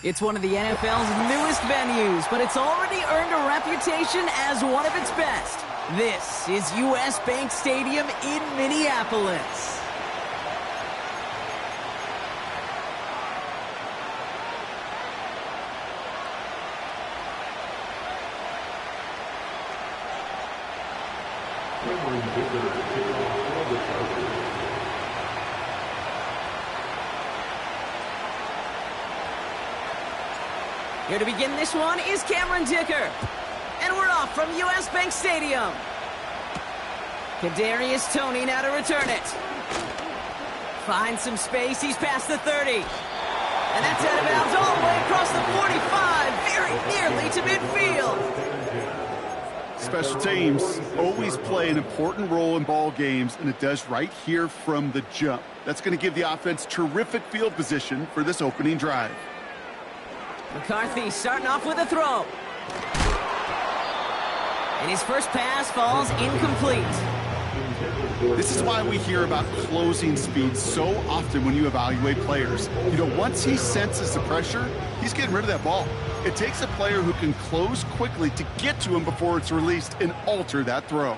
It's one of the NFL's newest venues, but it's already earned a reputation as one of its best. This is US Bank Stadium in Minneapolis. Here to begin this one is Cameron Dicker. And we're off from US Bank Stadium. Kadarius Toney now to return it. Finds some space, he's past the 30. And that's out of bounds all the way across the 45, very nearly to midfield. Special teams always play an important role in ball games, and it does right here from the jump. That's going to give the offense terrific field position for this opening drive. McCarthy starting off with a throw. And his first pass falls incomplete. This is why we hear about closing speed so often when you evaluate players. You know, once he senses the pressure, he's getting rid of that ball. It takes a player who can close quickly to get to him before it's released and alter that throw.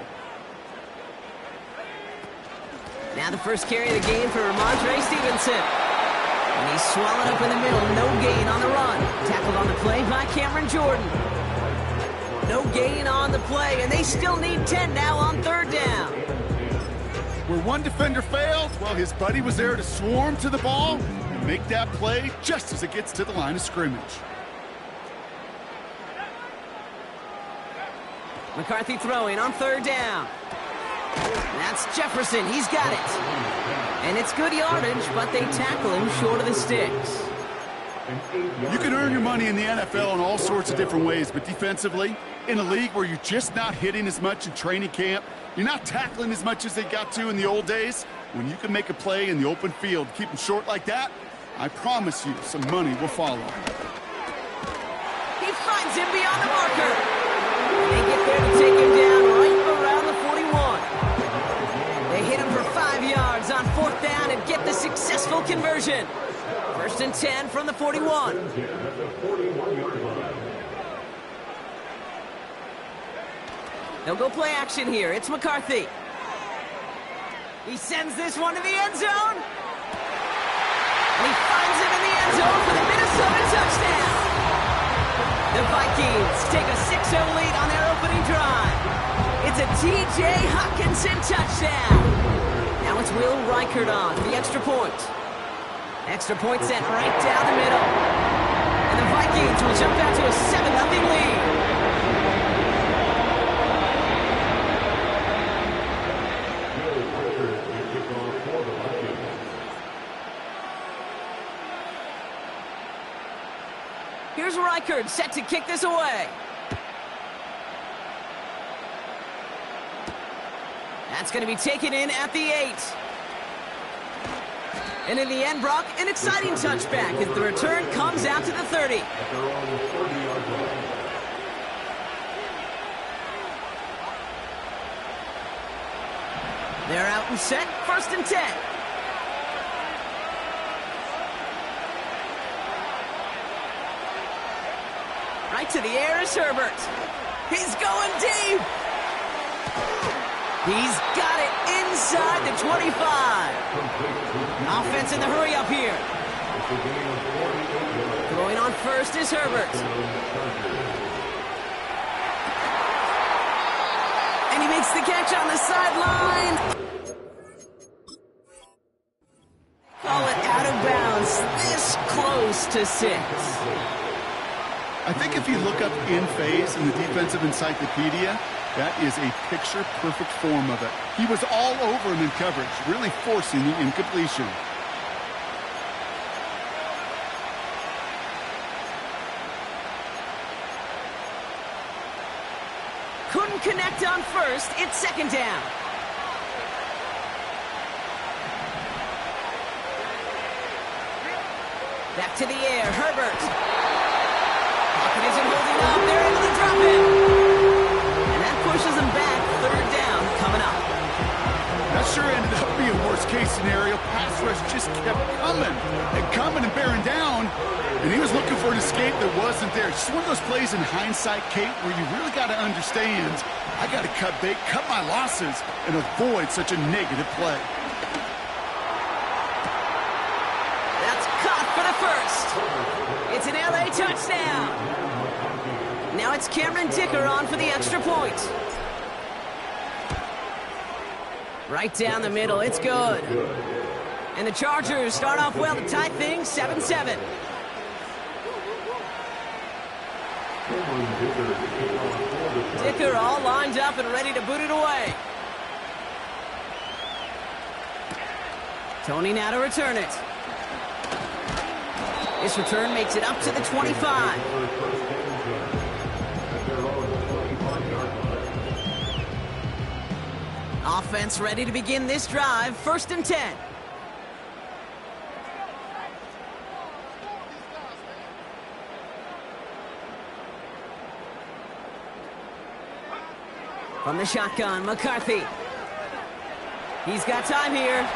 Now the first carry of the game for Ramondre Stevenson. And he's swallowed up in the middle, no gain on the run. Tackled on the play by Cameron Jordan. No gain on the play, and they still need 10 now on third down. Where one defender failed, well, his buddy was there to swarm to the ball and make that play just as it gets to the line of scrimmage. McCarthy throwing on third down. That's Jefferson, he's got it. And it's good yardage, but they tackle him short of the sticks. You can earn your money in the NFL in all sorts of different ways, but defensively, in a league where you're just not hitting as much in training camp, you're not tackling as much as they got to in the old days, when you can make a play in the open field, keep them short like that, I promise you some money will follow. He finds him beyond the marker. And they get there to take him down right around the 41. They hit him for 5 yards on fourth down and get the successful conversion. First and 10 from the 41. They'll go play action here. It's McCarthy. He sends this one to the end zone. And he finds him in the end zone for the Minnesota touchdown. The Vikings take a 6-0 lead on their opening drive. It's a T.J. Hockenson touchdown. Now it's Will Reichert on for the extra point. Extra point sent right down the middle. And the Vikings will jump out to a 7-0 lead. Here's Reichert set to kick this away. That's going to be taken in at the 8. And in the end, Brock, an exciting touchback as the return comes out to the 30. They're out and set, first and 10. Right to the air is Herbert. He's going deep. He's got it inside the 25. Offense in the hurry up here. Throwing on first is Herbert. And he makes the catch on the sideline. Call it out of bounds. This close to 6. I think if you look up in phase in the defensive encyclopedia, that is a picture-perfect form of it. He was all over him in coverage, really forcing the incompletion. Couldn't connect on first. It's second down. Back to the air, Herbert. Pocket isn't holding up. They're able to drop it. And that pushes them back. Third down coming up. That sure ended up being worst-case scenario. Pass rush just kept coming and bearing down. And he was looking for an an escape that wasn't there. Just one of those plays in hindsight, Kate, where you really got to understand, I got to cut bait, cut my losses, and avoid such a negative play. That's caught for the first. It's an LA touchdown. Now it's Cameron Dicker on for the extra point. Right down the middle, it's good. And the Chargers start off well to tie things 7-7. Dicker all lined up and ready to boot it away. Tony now to return it. This return makes it up to the 25. Offense ready to begin this drive. 1st and 10. From the shotgun, McCarthy. He's got time here.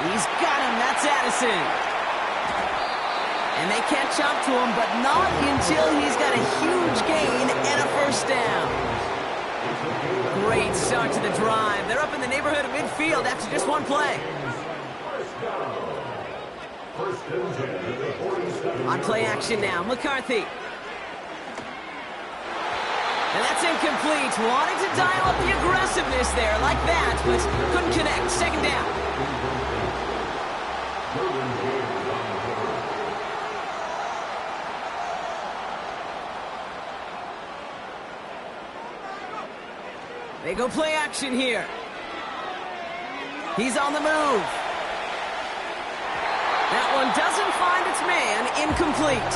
He's got him. That's Addison. And they catch up to him, but not until he's got a huge gain and a 1st down. Great start to the drive. They're up in the neighborhood of midfield after just one play. On play action now, McCarthy. And that's incomplete. Wanted to dial up the aggressiveness there like that, but couldn't connect. 2nd down. They go play action here. He's on the move. That one doesn't find its man. Incomplete.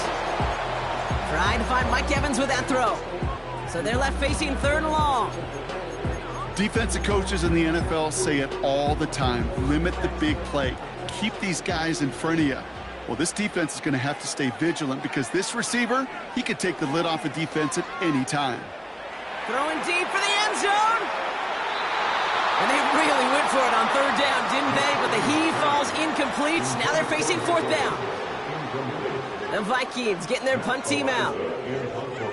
Trying to find Mike Evans with that throw. So they're left facing 3rd and long. Defensive coaches in the NFL say it all the time. Limit the big play. Keep these guys in front of you. Well, this defense is going to have to stay vigilant because this receiver, he could take the lid off a defense at any time. Throwing deep for the end zone. And they really went for it on 3rd down, didn't they? But the heave falls incomplete. Now they're facing 4th down. The Vikings getting their punt team out.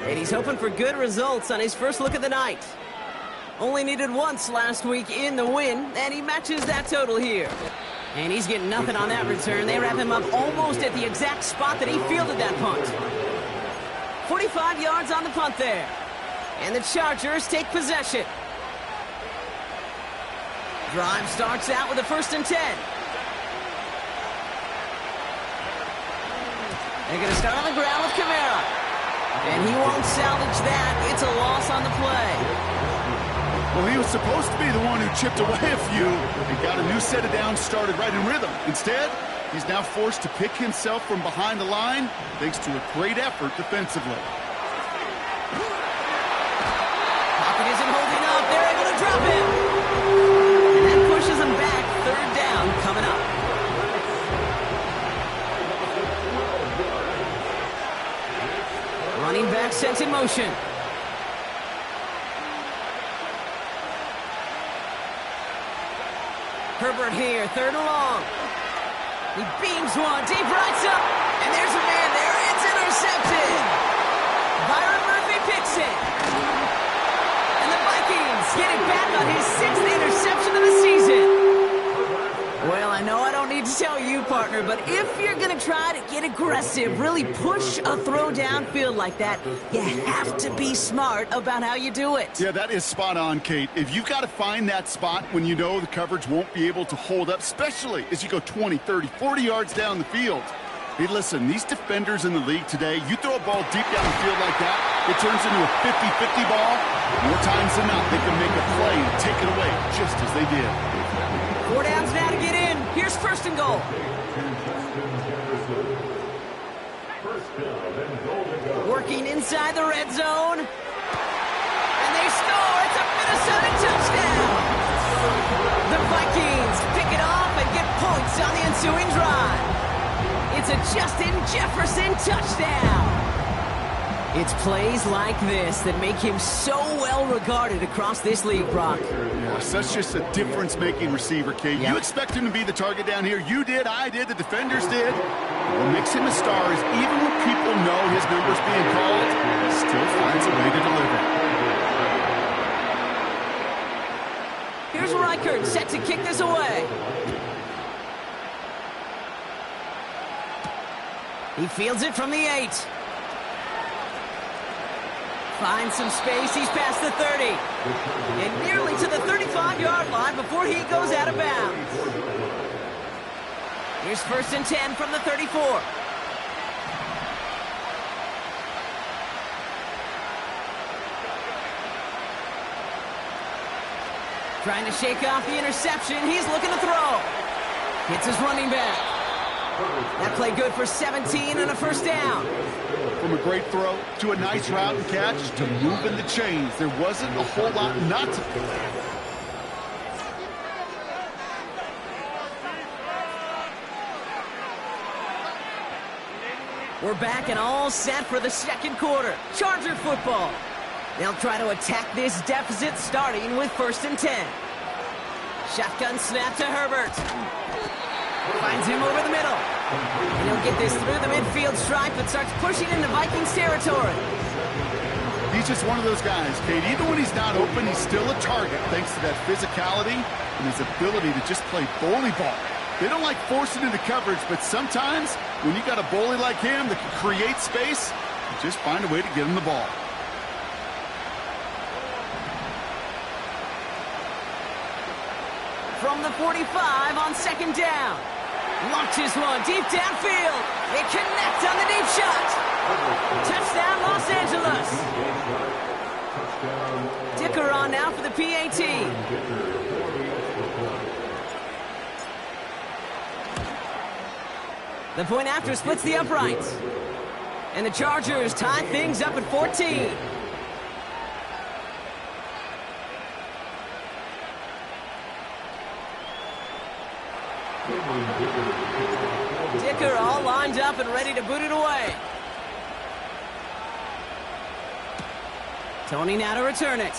And he's hoping for good results on his first look of the night. Only needed once last week in the win, and he matches that total here. And he's getting nothing on that return. They wrap him up almost at the exact spot that he fielded that punt. 45 yards on the punt there. And the Chargers take possession. Drive starts out with a 1st and 10. They're going to start on the ground with Kamara. And he won't salvage that. It's a loss on the play. Well, he was supposed to be the one who chipped away a few and got a new set of downs started right in rhythm. Instead, he's now forced to pick himself from behind the line thanks to a great effort defensively. Pocket isn't holding up. They're able to drop him. And that pushes him back. 3rd down coming up. Running back sets in motion. Herbert here, 3rd and long. He beams one, deep right up, and there's a man there. It's intercepted. Byron Murphy picks it. And the Vikings get it back on his 6th interception of the season. Well, I know I don't need to tell you, partner, but if you're going to try to get aggressive, really push a throw downfield like that, you have to be smart about how you do it. Yeah, that is spot on, Kate. If you've got to find that spot when you know the coverage won't be able to hold up, especially as you go 20, 30, 40 yards down the field. Hey, listen, these defenders in the league today, you throw a ball deep down the field like that, it turns into a 50-50 ball. More times than not, they can make a play and take it away just as they did. 4 downs now to get in. Here's 1st and goal. Working inside the red zone. And they score. It's a Minnesota touchdown. The Vikings pick it off and get points on the ensuing drive. It's a Justin Jefferson touchdown. It's plays like this that make him so well regarded across this league, Brock. Yeah, such just a difference-making receiver, Kate. Yep. You expect him to be the target down here. You did, I did, the defenders did. What makes him a star is even when people know his number's being called, he still finds a way to deliver. Here's Reichert, set to kick this away. He fields it from the 8. Finds some space, he's past the 30. And nearly to the 35-yard line before he goes out of bounds. Here's 1st and 10 from the 34. Trying to shake off the interception, he's looking to throw. Hits his running back. That play good for 17 and a 1st down. From a great throw to a nice route and catch to moving the chains. There wasn't a whole lot not to do. We're back and all set for the 2nd quarter. Charger football. They'll try to attack this deficit starting with 1st and 10. Shotgun snap to Herbert. Finds him over the middle. And he'll get this through the midfield stripe and starts pushing into Vikings territory. He's just one of those guys, Kate. Even when he's not open, he's still a target thanks to that physicality and his ability to just play bully ball. They don't like forcing into coverage, but sometimes when you got a bully like him that can create space, you just find a way to get him the ball. From the 45 on 2nd down. Launches one deep downfield. They connect on the deep shot. Touchdown, Los Angeles. Dicker on now for the PAT. The point after splits the uprights. And the Chargers tie things up at 14. Dicker all lined up and ready to boot it away. Tony now to return it.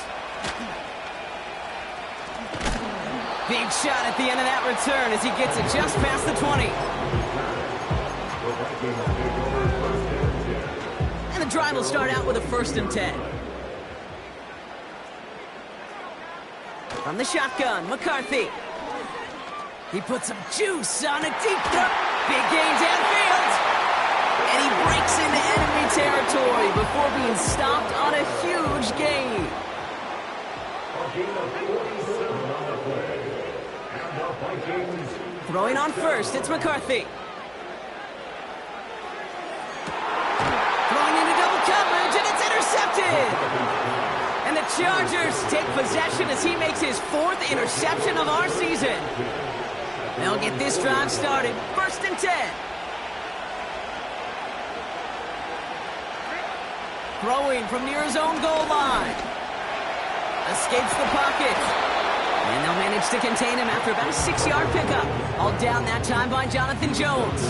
Big shot at the end of that return as he gets it just past the 20. And the drive will start out with a 1st and 10. From the shotgun, McCarthy. He puts some juice on a deep throw. Big gain downfield. And he breaks into enemy territory before being stopped on a huge gain. Throwing on 1st, it's McCarthy. Throwing into double coverage, and it's intercepted. And the Chargers take possession as he makes his 4th interception of our season. They'll get this drive started. 1st and 10. Throwing from near his own goal line. Escapes the pocket. And they'll manage to contain him after about a 6-yard pickup. All down that time by Jonathan Jones.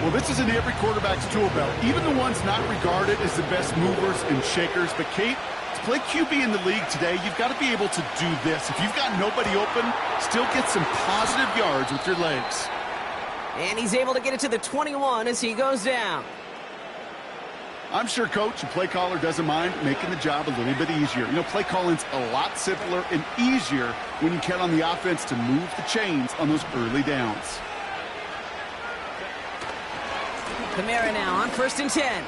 Well, this is in every quarterback's tool belt, even the ones not regarded as the best movers and shakers. But, Kate, to play QB in the league today, you've got to be able to do this. If you've got nobody open, still get some positive yards with your legs. And he's able to get it to the 21 as he goes down. I'm sure coach and play caller doesn't mind making the job a little bit easier. You know, play calling's a lot simpler and easier when you count on the offense to move the chains on those early downs. Kamara now on 1st and 10.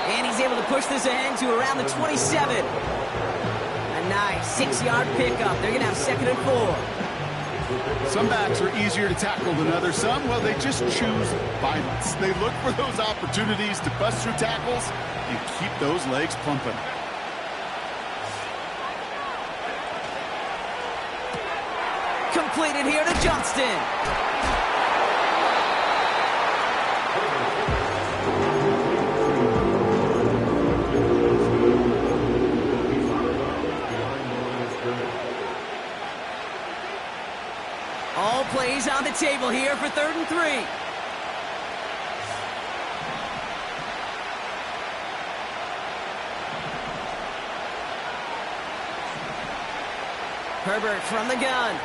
And he's able to push this ahead to around the 27. A nice 6-yard pickup. They're going to have 2nd and 4. Some backs are easier to tackle than others. Some, well, they just choose violence. They look for those opportunities to bust through tackles and keep those legs pumping. Completed here to Johnston. All plays on the table here for 3rd and 3. Herbert from the gun.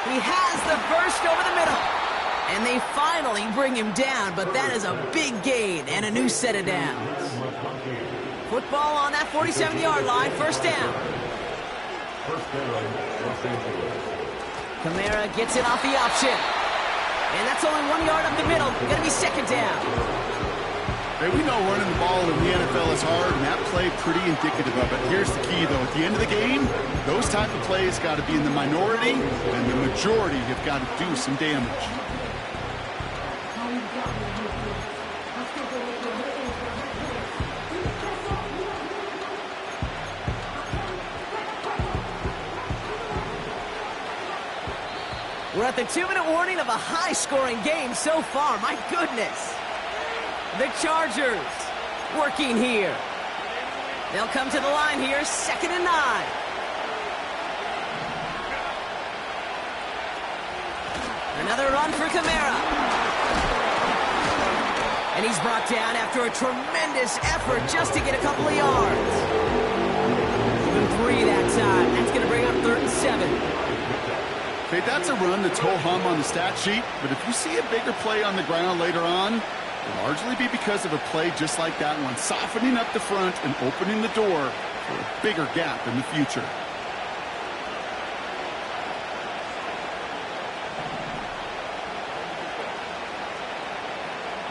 He has the first over the middle. they finally bring him down, but that is a big gain and a new set of downs. Football on that 47-yard line, first down. Kamara gets it off the option. And that's only 1 yard up the middle. Gonna be second down. Hey, we know running the ball in the NFL is hard, and that play pretty indicative of it. Here's the key, though. At the end of the game, those type of plays got to be in the minority, and the majority have got to do some damage. We're at the 2-minute warning of a high-scoring game so far. My goodness. The Chargers working here. They'll come to the line here, 2nd and 9. Another run for Kamara. And he's brought down after a tremendous effort just to get a couple of yards. Even 3 that time. That's going to bring up 3rd and 7. Okay, that's a run that's ho-hum on the stat sheet, but if you see a bigger play on the ground later on, it'll largely be because of a play just like that one, softening up the front and opening the door for a bigger gap in the future.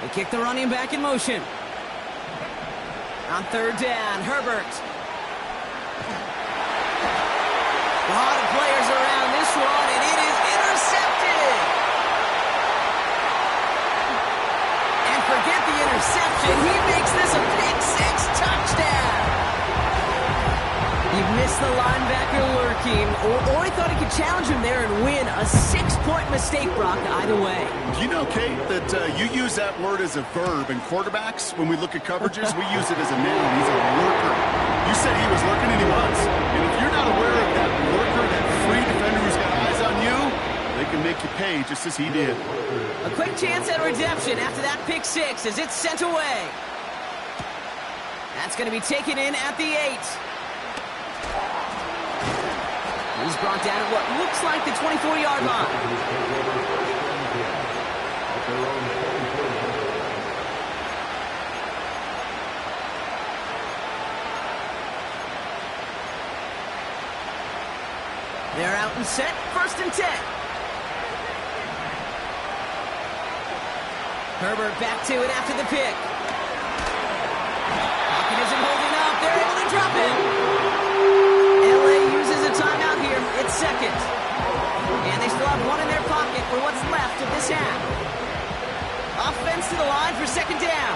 They kick the running back in motion. On 3rd down, Herbert. A lot of players around this one, and it is intercepted. And forget the interception. He makes this a pick-6 touchdown. He missed the linebacker lurking, or he thought he could challenge him there and win. A 6-point mistake, Brock, either way. You know, Kate, that you use that word as a verb, and quarterbacks, when we look at coverages, we use it as a noun. He's a lurker. You said he was lurking, and he was. And if you're not aware of that lurker, that free defender who's got eyes on you, they can make you pay just as he did. A quick chance at redemption after that pick-6 as it's sent away. That's going to be taken in at the 8. He's brought down at what looks like the 24-yard line. They're out and set, 1st and 10. Herbert back to it after the pick. Pocket isn't holding up. They're able to drop him. LA uses a timeout here. It's 2nd. And they still have 1 in their pocket for what's left of this half. Offense to the line for 2nd down.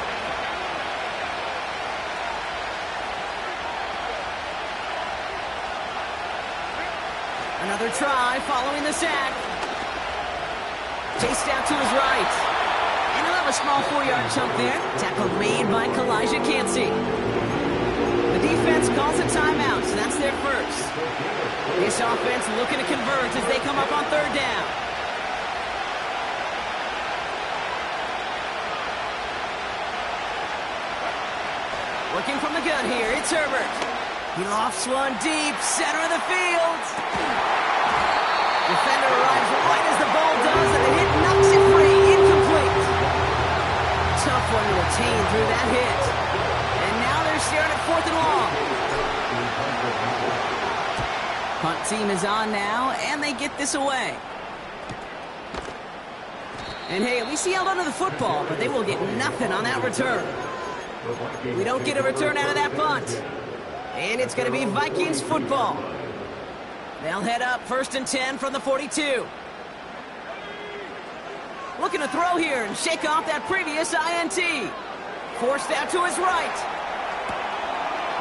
Another try following the sack. Chased out to his right. And he'll have a small 4-yard chunk there. Tackle made by Kalijah Cansey. The defense calls a timeout, so that's their first. This offense looking to convert as they come up on 3rd down. Working from the gun here, it's Herbert. He lofts one deep, center of the field. Defender arrives right as the ball does, and the hit knocks it free, incomplete. Tough one to attain through that hit. And now they're staring at 4th and long. Punt team is on now, and they get this away. And hey, at least he held onto the football, but they will get nothing on that return. We don't get a return out of that punt. And it's going to be Vikings football. They'll head up 1st and 10 from the 42. Looking to throw here and shake off that previous INT. Forced out to his right.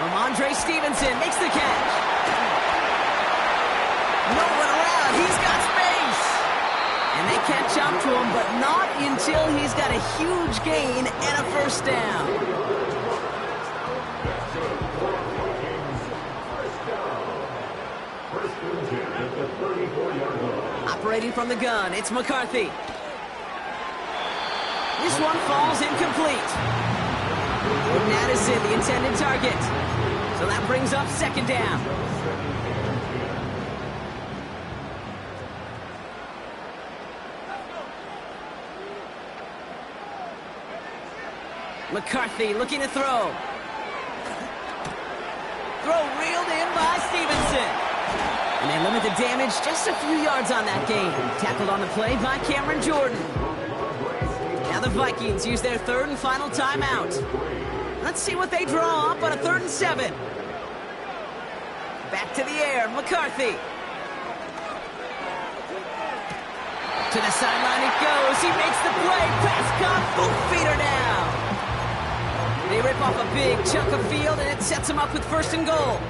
Ramondre Stevenson makes the catch. No one around. He's got space. And they catch up to him, but not until he's got a huge gain and a 1st down. Operating from the gun, it's McCarthy. This one falls incomplete. Jordan Addison, the intended target. So that brings up 2nd down. McCarthy looking to throw. Throw reeled in by Stevenson. And they limit the damage just a few yards on that gain. Tackled on the play by Cameron Jordan. Now the Vikings use their third and final timeout. Let's see what they draw up on a 3rd and 7. Back to the air, McCarthy. To the sideline it goes. He makes the play. Pass caught. Both feet are down. They rip off a big chunk of field, and it sets them up with 1st and goal.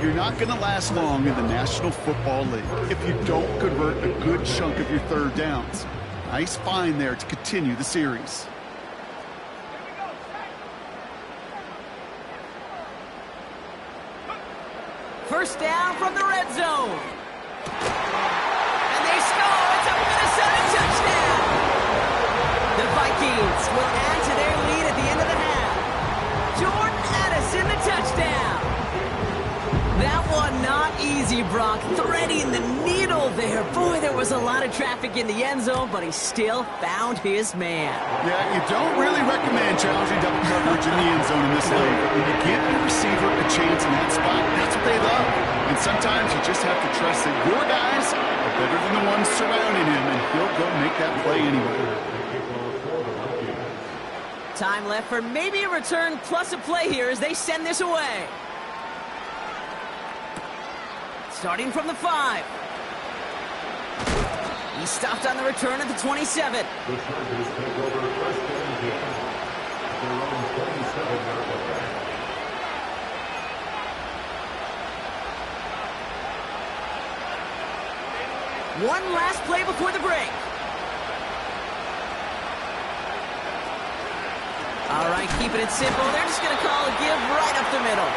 You're not going to last long in the National Football League if you don't convert a good chunk of your 3rd downs. Nice find there to continue the series. First down from the red zone. And they score. It's a Minnesota touchdown. The Vikings will add to their lead at the end of the half. Jordan Addison, the touchdown. That one not easy, Brock. Threading the needle there. Boy, there was a lot of traffic in the end zone, but he still found his man. Yeah, you don't really recommend challenging double coverage in the end zone in this league. When you give your receiver a chance in that spot, that's what they love. And sometimes you just have to trust that your guys are better than the ones surrounding him, and he'll go make that play anyway. Time left for maybe a return plus a play here as they send this away. Starting from the 5. He stopped on the return at the 27. One last play before the break. All right, keeping it simple. They're just going to call a give right up the middle.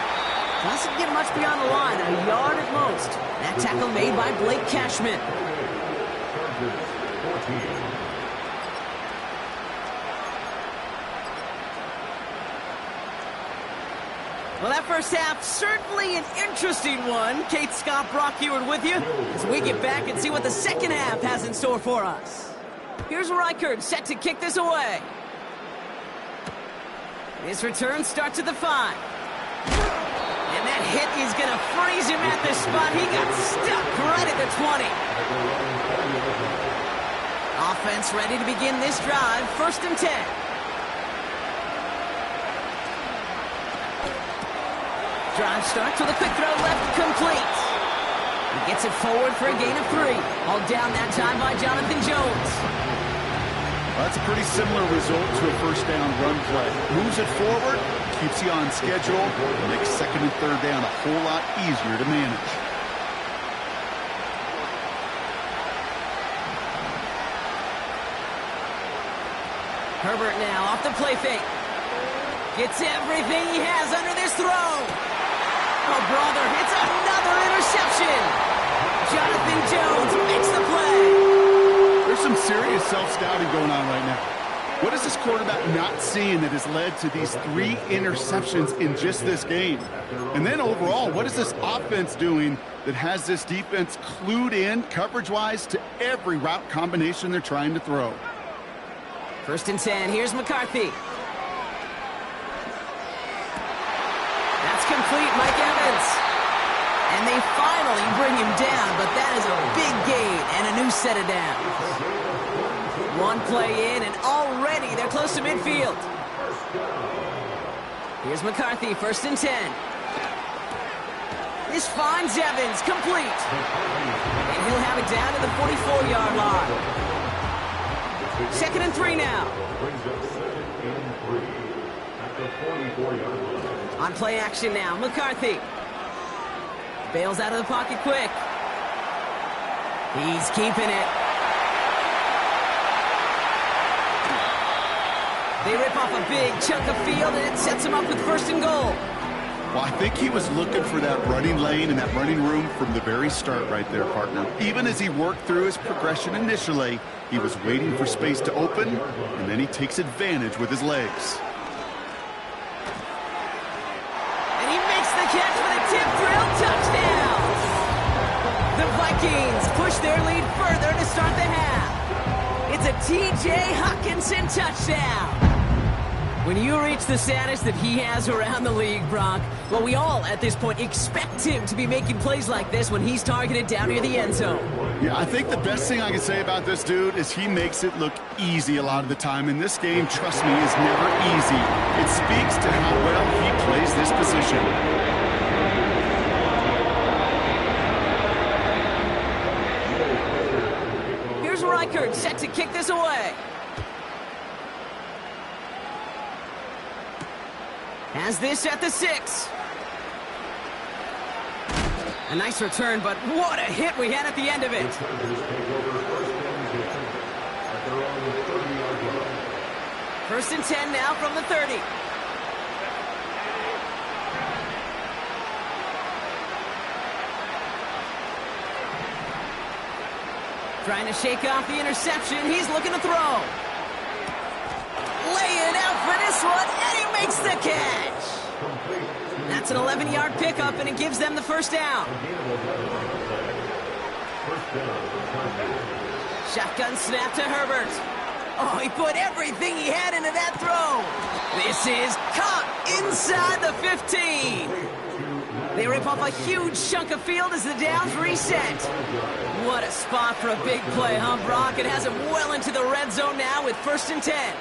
Doesn't get much beyond the line, a yard at most. That tackle made by Blake Cashman. Well, that first half, certainly an interesting one. Kate, Scott, Brock Ewart with you as we get back and see what the second half has in store for us. Here's Reichard set to kick this away. His return starts at the 5. And that hit is going to freeze him at the spot. He got stuck right at the 20. Offense ready to begin this drive. 1st and 10. Drive starts with a quick throw left complete. He gets it forward for a gain of 3. All down that time by Jonathan Jones. Well, that's a pretty similar result to a 1st down run play. Moves it forward, keeps you on schedule, makes 2nd and 3rd down a whole lot easier to manage. Herbert now off the play fake. Gets everything he has under this throw. Oh, brother, it's another interception. Jonathan Jones makes the play. There's some serious self-scouting going on right now. What is this quarterback not seeing that has led to these 3 interceptions in just this game? And then overall, what is this offense doing that has this defense clued in coverage-wise to every route combination they're trying to throw? 1st and 10. Here's McCarthy. That's complete, Mike Evans. And they finally bring him down, but that is a big gain and a new set of downs. One play in, and already they're close to midfield. Here's McCarthy, 1st and 10. This finds Evans, complete. And he'll have it down to the 44-yard line. 2nd and 3 now. On play action now, McCarthy. Bails out of the pocket quick. He's keeping it. They rip off a big chunk of field, and it sets him up with 1st and goal. Well, I think he was looking for that running lane and that running room from the very start right there, partner. Even as he worked through his progression initially, he was waiting for space to open, and then he takes advantage with his legs. And he makes the catch for the tip drill touchdown. The Vikings push their lead further to start the half. It's a T.J. Hockenson touchdown. When you reach the status that he has around the league, Brock, well, we all, at this point, expect him to be making plays like this when he's targeted down near the end zone. Yeah, I think the best thing I can say about this dude is he makes it look easy a lot of the time. And this game, trust me, is never easy. It speaks to how well he plays this position. Here's Reichert, set to kick this away. Has this at the 6. A nice return, but what a hit we had at the end of it. First and 10 now from the 30. Trying to shake off the interception. He's looking to throw. Laying out for this one, and he makes the catch. That's an 11-yard pickup, and it gives them the first down. Shotgun snap to Herbert. Oh, he put everything he had into that throw. This is caught inside the 15. They rip off a huge chunk of field as the downs reset. What a spot for a big play, huh, Brock? It has him well into the red zone now with first and 10.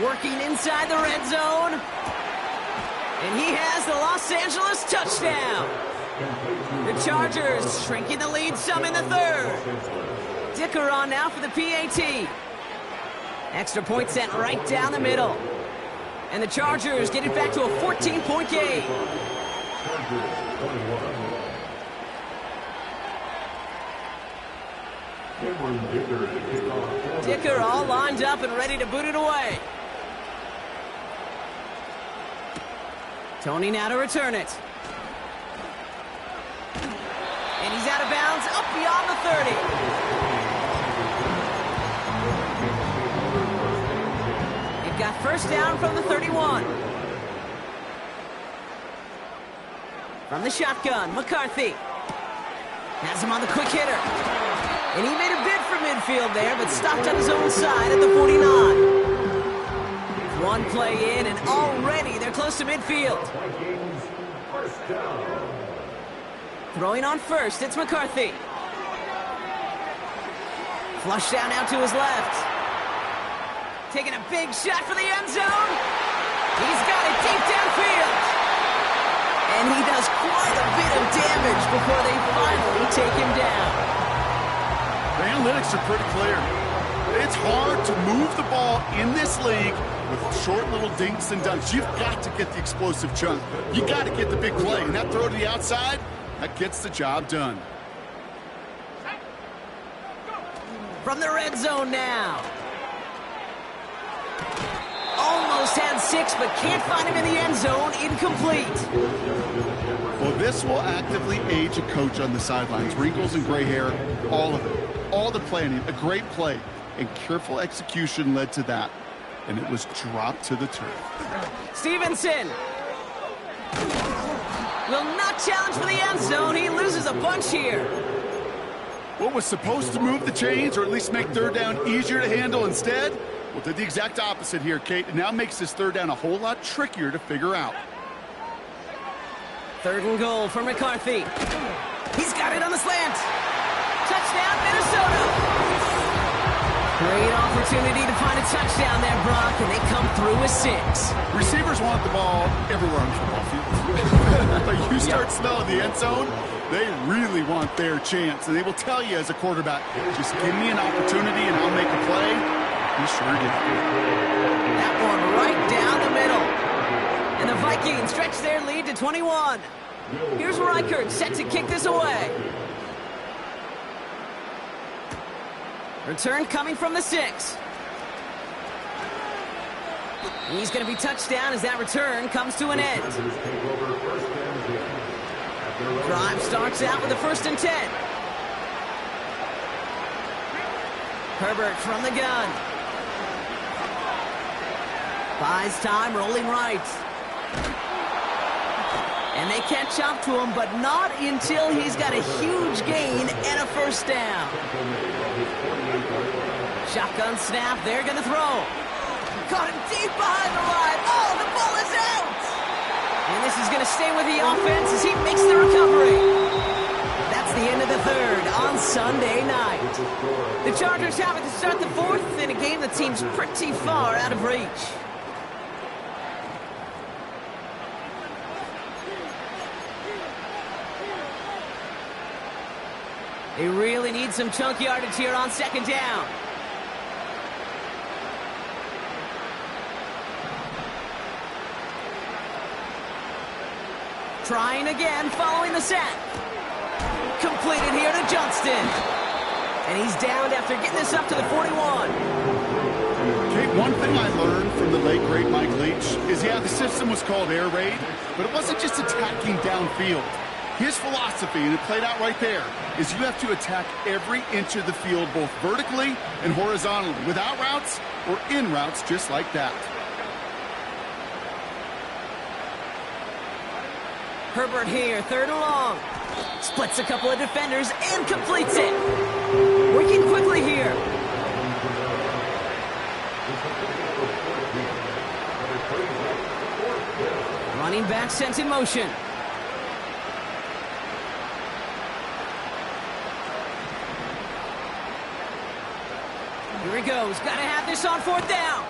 Working inside the red zone. And he has the Los Angeles touchdown. The Chargers shrinking the lead some in the third. Dicker on now for the PAT. Extra point sent right down the middle. And the Chargers get it back to a 14-point game. Dicker all lined up and ready to boot it away. Tony now to return it. And he's out of bounds up beyond the 30. They've got first down from the 31. From the shotgun, McCarthy. Has him on the quick hitter. And he made a bid for midfield there, but stopped on his own side at the 49. One play in, and already they're close to midfield. Throwing on first, it's McCarthy. Flush down now to his left. Taking a big shot for the end zone. He's got it deep downfield. And he does quite a bit of damage before they finally take him down. The analytics are pretty clear. It's hard to move the ball in this league with short little dinks and dunks. You've got to get the explosive chunk. You got to get the big play. And that throw to the outside, that gets the job done. From the red zone now. Almost had 6, but can't find him in the end zone. Incomplete. Well, this will actively age a coach on the sidelines. Wrinkles and gray hair, all of it. All the planning, a great play, and careful execution led to that. And it was dropped to the turf. Stevenson will not challenge for the end zone. He loses a bunch here. What was supposed to move the chains, or at least make third down easier to handle instead? Well, did the exact opposite here, Kate. It now makes this third down a whole lot trickier to figure out. Third and goal for McCarthy. He's got it on the slant. Touchdown, Minnesota. Great opportunity to find a touchdown there, Brock, and they come through with 6. Receivers want the ball everywhere on the football field. But you start smelling the end zone, they really want their chance. And they will tell you as a quarterback, just give me an opportunity and I'll make a play. He sure did. That one right down the middle. And the Vikings stretch their lead to 21. Here's Reichert set to kick this away. Return coming from the 6. He's going to be touched down as that return comes to an end. Drive starts out with a first and 10. Herbert from the gun. Buys time, rolling right. And they catch up to him, but not until he's got a huge gain and a first down. Shotgun snap, they're going to throw. Caught him deep behind the line. Oh, the ball is out! And this is going to stay with the offense as he makes the recovery. That's the end of the third on Sunday night. The Chargers have it to start the fourth in a game that seems pretty far out of reach. They really need some chunk yardage here on second down. Trying again, following the set. Completed here to Johnston. And he's downed after getting this up to the 41. Okay, one thing I learned from the late, great Mike Leach is, yeah, the system was called air raid, but it wasn't just attacking downfield. His philosophy, and it played out right there, is you have to attack every inch of the field, both vertically and horizontally, without routes or in routes, just like that. Herbert here, third and long. Splits a couple of defenders and completes it. Working quickly here. Running back sent in motion. Here he goes. Got to have this on fourth down.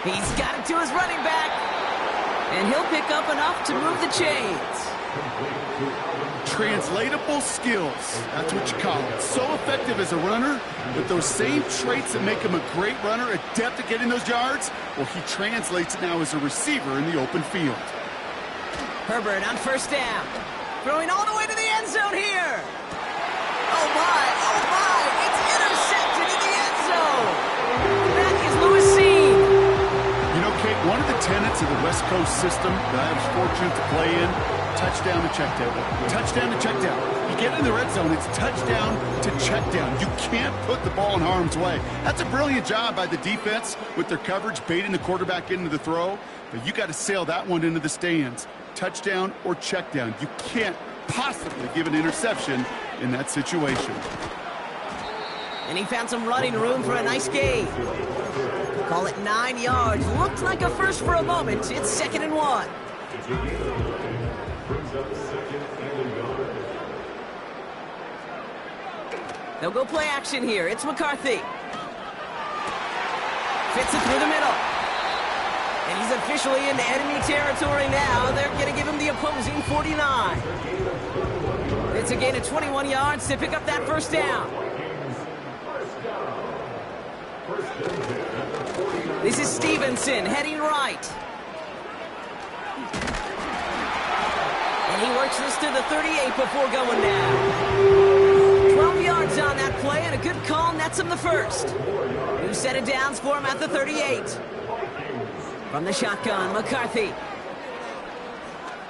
He's got it to his running back. And he'll pick up enough to move the chains. Translatable skills. That's what you call it. So effective as a runner, but those same traits that make him a great runner, adept at getting those yards, well, he translates it now as a receiver in the open field. Herbert on first down. Throwing all the way to the end zone here. Oh, my. Oh, my. It's intercepted in the end zone. That is Lewis seen. You know, Kate, one of the tenets of the West Coast system that I was fortunate to play in, touchdown to check down. Touchdown to check down. You get in the red zone, it's touchdown to check down. You can't put the ball in harm's way. That's a brilliant job by the defense with their coverage, baiting the quarterback into the throw. But you got to sail that one into the stands. Touchdown or check down. You can't possibly give an interception in that situation. And he found some running room for a nice gain. Call it 9 yards. Looked like a first for a moment. It's 2nd and 1. They'll go play action here. It's McCarthy. Fits it through the middle. And he's officially into enemy territory now. They're going to give him the opposing 49. It's a gain of 21 yards to pick up that first down. This is Stevenson heading right. And he works this to the 38 before going down. 12 yards on that play, and a good call nets him the first. New set of downs for him at the 38. From the shotgun, McCarthy.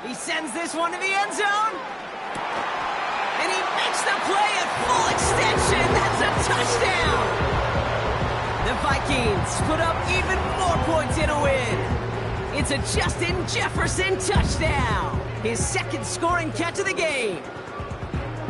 He sends this one to the end zone. And he makes the play at full extension. That's a touchdown. The Vikings put up even more points in a win. It's a Justin Jefferson touchdown. His second scoring catch of the game.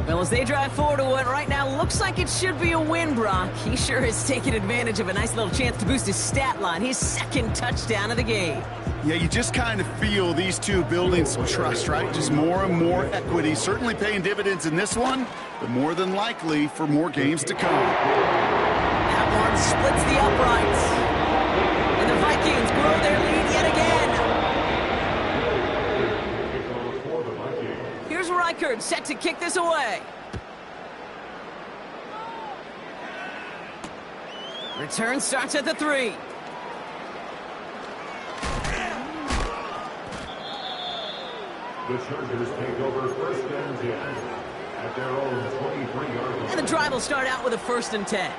Well, as they drive forward to what right now looks like it should be a win, Brock, he sure has taken advantage of a nice little chance to boost his stat line. His second touchdown of the game. Yeah, you just kind of feel these two building some trust, right? Just more and more equity. Certainly paying dividends in this one, but more than likely for more games to come. That one splits the uprights. And the Vikings grow their lead yet again. Here's Reichard set to kick this away. Return starts at the 3. The Chargers take over first and 10 at their own 23-yard line. And the drive will start out with a 1st and 10.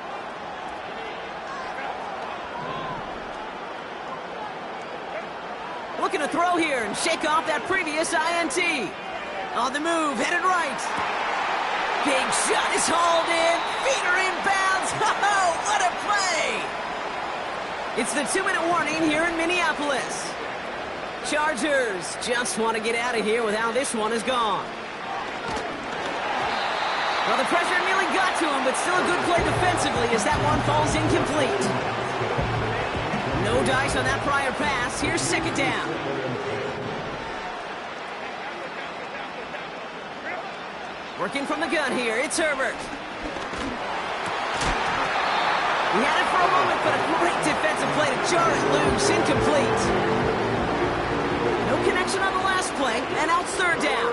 Looking to throw here and shake off that previous INT. On the move, headed right. Big shot is hauled in. Feet are inbounds. Oh, what a play! It's the 2-minute warning here in Minneapolis. Chargers just want to get out of here with how this one is gone. Well, the pressure nearly got to him, but still a good play defensively as that one falls incomplete. No ice on that prior pass. Here's second down. Working from the gun here, it's Herbert. He had it for a moment, but a great defensive play to jar it loose, incomplete. No connection on the last play, and out third down.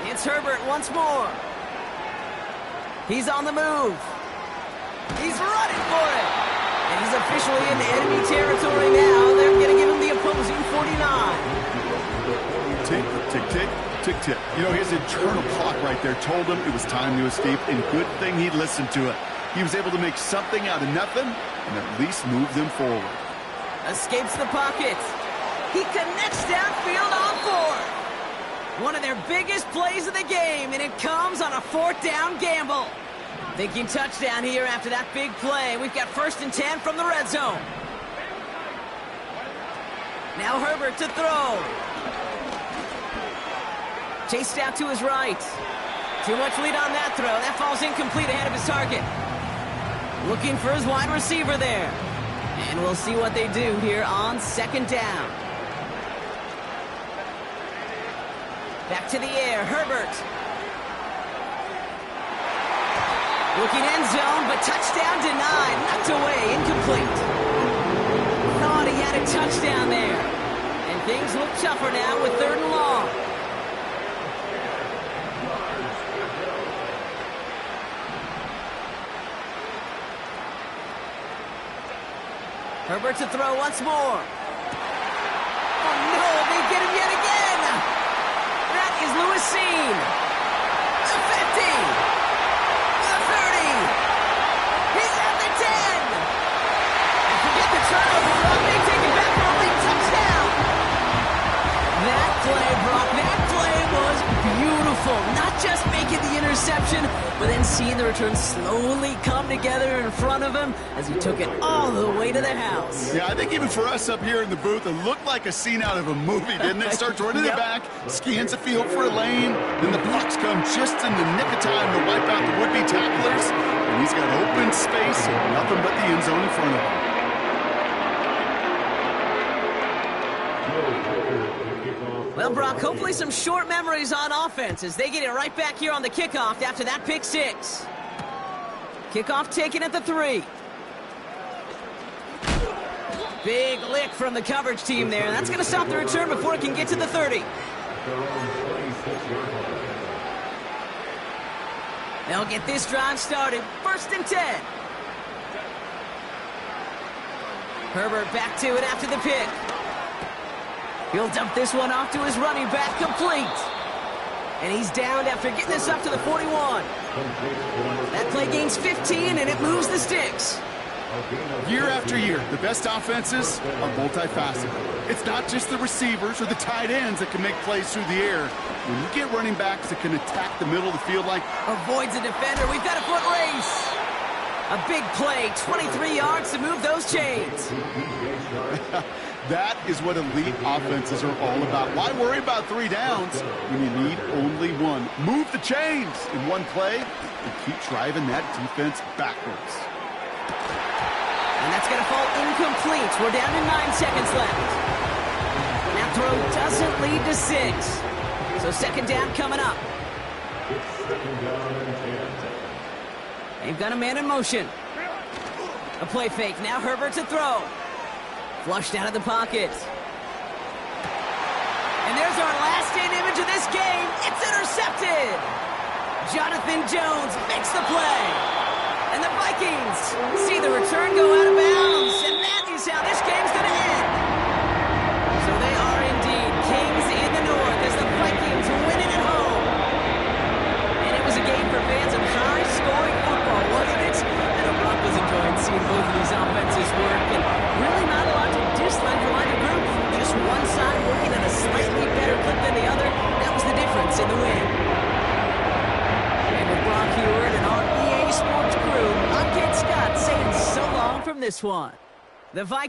It's Herbert once more. He's on the move. He's running for it. And he's officially in enemy territory now. They're going to give him the opposing 49. Tick, tick, tick, tick, tick. You know, his internal clock right there told him it was time to escape, and good thing he listened to it. He was able to make something out of nothing and at least move them forward. Escapes the pocket. He connects downfield on fourth. One of their biggest plays of the game, and it comes on a fourth down gamble. Thinking touchdown here after that big play. We've got 1st and 10 from the red zone. Now Herbert to throw. Chased out to his right. Too much lead on that throw. That falls incomplete ahead of his target. Looking for his wide receiver there. And we'll see what they do here on second down. Back to the air, Herbert. Looking end zone, but touchdown denied. Knocked away, incomplete. Thought he had a touchdown there. And things look tougher now with 3rd and long. Herbert to throw once more. Oh no, they get him yet again. That is Lewis Seen. The 50. The 30. He's at the 10. And forget the turnover. They take it back for a late touchdown. That play, Brock, that play was beautiful. Not just making the interception, but then seeing the return slowly come together in front of him as he took it all the way to the house. Yeah, I think even for us up here in the booth, it looked like a scene out of a movie, didn't it? Starts running it back, scans the field for a lane, then the blocks come just in the nick of time to wipe out the would-be tacklers, and he's got open space and nothing but the end zone in front of him. Well, Brock, hopefully some short memories on offense as they get it right back here on the kickoff after that pick six. Kickoff taken at the 3. Big lick from the coverage team there. That's going to stop the return before it can get to the 30. They'll get this drive started. 1st and 10. Herbert back to it after the pick. He'll dump this one off to his running back, complete. And he's downed after getting this up to the 41. That play gains 15, and it moves the sticks. Year after year, the best offenses are multifaceted. It's not just the receivers or the tight ends that can make plays through the air. When you get running backs that can attack the middle of the field like... Avoids a defender. We've got a foot race. A big play, 23 yards to move those chains. That is what elite offenses are all about. Why worry about 3 downs when you need only one? Move the chains in one play and keep driving that defense backwards. And that's going to fall incomplete. We're down to 9 seconds left. That throw doesn't lead to 6. So second down coming up. They've got a man in motion. A play fake. Now Herbert to throw. Flushed out of the pocket. And there's our last-in image of this game. It's intercepted. Jonathan Jones makes the play. And the Vikings see the return go out of bounds. And that is how this game's going to end. So they are indeed kings in the north as the Vikings win it at home. And it was a game for fans of high-scoring football, wasn't it? And Brock was enjoying seeing both of these offenses work. And really not a lot to dislike from either group. Just one side working at a slightly better clip than the other. That was the difference in the win. And with Brock Heward and our EA Sports crew, I'm Kid Scott saying so long from this one. The Vikings